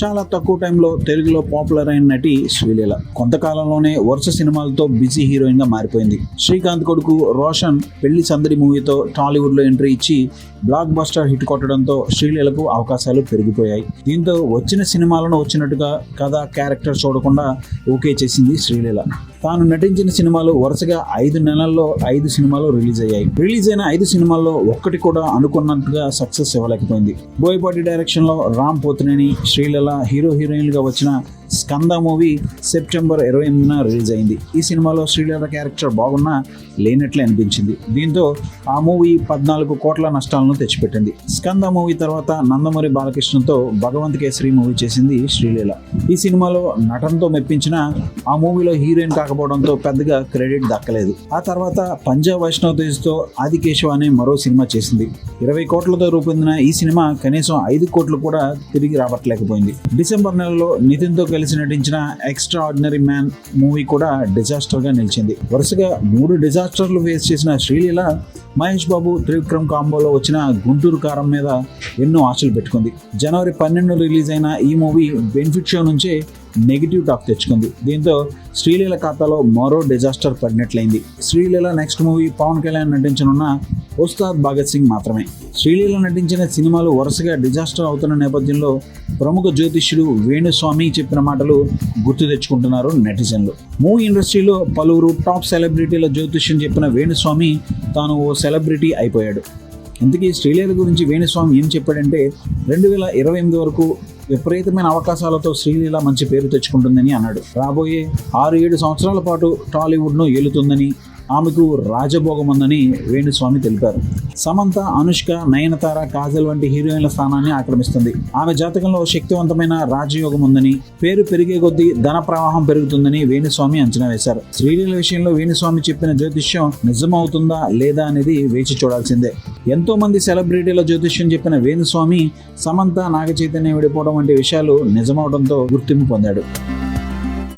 చాలా తక్కువ టైంలో తెలుగులో పాపులర్ అయిన నటి శ్రీలీల కొంతకాలంలోనే వరుస సినిమాలతో బిజీ హీరోయిన్ గా మారిపోయింది. శ్రీకాంత్ కొడుకు రోషన్ పెళ్లి సందడి మూవీతో టాలీవుడ్ లో ఎంట్రీ ఇచ్చి బ్లాక్ బస్టర్ హిట్ కొట్టడంతో శ్రీలీలకు అవకాశాలు పెరిగిపోయాయి. దీంతో వచ్చిన సినిమాలను వచ్చినట్టుగా కథ, క్యారెక్టర్ చూడకుండా ఓకే చేసింది శ్రీలీల. తాను నటించిన సినిమాలు వరుసగా 5 నెలల్లో 5 సినిమాలు రిలీజ్ అయ్యాయి. రిలీజ్ అయిన 5 సినిమాల్లో ఒక్కటి కూడా అనుకున్నట్టుగా సక్సెస్ ఇవ్వలేకపోయింది. బోయపాటి డైరెక్షన్ లో రామ్ పోతినేని, శ్రీలీల హీరోయిన్లుగా వచ్చిన స్కంద మూవీ సెప్టెంబర్ 28న రిలీజ్ అయింది. ఈ సినిమాలో శ్రీలీల క్యారెక్టర్ బాగున్నా లేనట్లే అనిపించింది. దీంతో ఆ మూవీ 14 కోట్ల నష్టాలను తెచ్చిపెట్టింది. స్కంద మూవీ తర్వాత నందమూరి బాలకృష్ణతో భగవంత్ కేసరి మూవీ చేసింది శ్రీలీల. ఈ సినిమాలో నటనతో మెప్పించిన ఆ మూవీలో హీరోయిన్ కాకపోవడంతో పెద్దగా క్రెడిట్ దక్కలేదు. ఆ తర్వాత పంజాబ్ వైష్ణవ్ తేజ్తో ఆదికేశవ అనే మరో సినిమా చేసింది. 20 కోట్లతో రూపొందిన ఈ సినిమా కనీసం 5 కోట్లు కూడా తిరిగి రాబట్టలేకపోయింది. డిసెంబర్ నెలలో నితిన్తో కలిసి నటించిన ఎక్స్ట్రా ఆర్డినరీ మ్యాన్ మూవీ కూడా డిజాస్టర్ గా నిలిచింది. వరుసగా 3 డిజాస్టర్లు ఫేస్ చేసిన శ్రీలీల మహేష్ బాబు, త్రివిక్రమ్ కాంబోలో వచ్చిన గుంటూరు కారం మీద ఎన్నో ఆశలు పెట్టుకుంది. జనవరి 12 రిలీజ్ అయిన ఈ మూవీ బెనిఫిట్ షో నుంచే నెగిటివ్ టాక్ తెచ్చుకుంది. దీంతో శ్రీలీల ఖాతాలో మరో డిజాస్టర్ పడినట్లయింది. శ్రీలీల నెక్స్ట్ మూవీ పవన్ కళ్యాణ్ నటించనున్న ఉస్తాద్ భగత్ సింగ్ మాత్రమే. శ్రీలీల నటించిన సినిమాలు వరుసగా డిజాస్టర్ అవుతున్న నేపథ్యంలో ప్రముఖ జ్యోతిష్యుడు వేణుస్వామి చెప్పిన మాటలు గుర్తు తెచ్చుకుంటున్నారు నెటిజన్లు. మూవీ ఇండస్ట్రీలో పలువురు టాప్ సెలబ్రిటీల జ్యోతిష్యం చెప్పిన వేణుస్వామి తాను ఓ సెలబ్రిటీ అయిపోయాడు. ఇంతకీ శ్రీలీల గురించి వేణుస్వామి ఏం చెప్పాడంటే 2028 వరకు విపరీతమైన అవకాశాలతో శ్రీలీల మంచి పేరు తెచ్చుకుంటుందని అన్నాడు. రాబోయే 6-7 సంవత్సరాల పాటు టాలీవుడ్ను ఏలుతుందని, ఆమెకు రాజభోగం ఉందని వేణుస్వామి తెలిపారు. సమంత, అనుష్క, నయనతార, కాజల్ వంటి హీరోయిన్ల స్థానాన్ని ఆక్రమిస్తుంది. ఆమె జాతకంలో శక్తివంతమైన రాజయోగం ఉందని, పేరు పెరిగే కొద్దీ ధన ప్రవాహం పెరుగుతుందని వేణుస్వామి అంచనా వేశారు. శ్రీలీల విషయంలో వేణుస్వామి చెప్పిన జ్యోతిష్యం నిజమవుతుందా లేదా అనేది వేచి చూడాల్సిందే. ఎంతో మంది సెలబ్రిటీల జ్యోతిష్యం చెప్పిన వేణుస్వామి సమంత, నాగ చైతన్య విడిపోవడం వంటి విషయాలు నిజమవడంతో గుర్తింపు పొందాడు.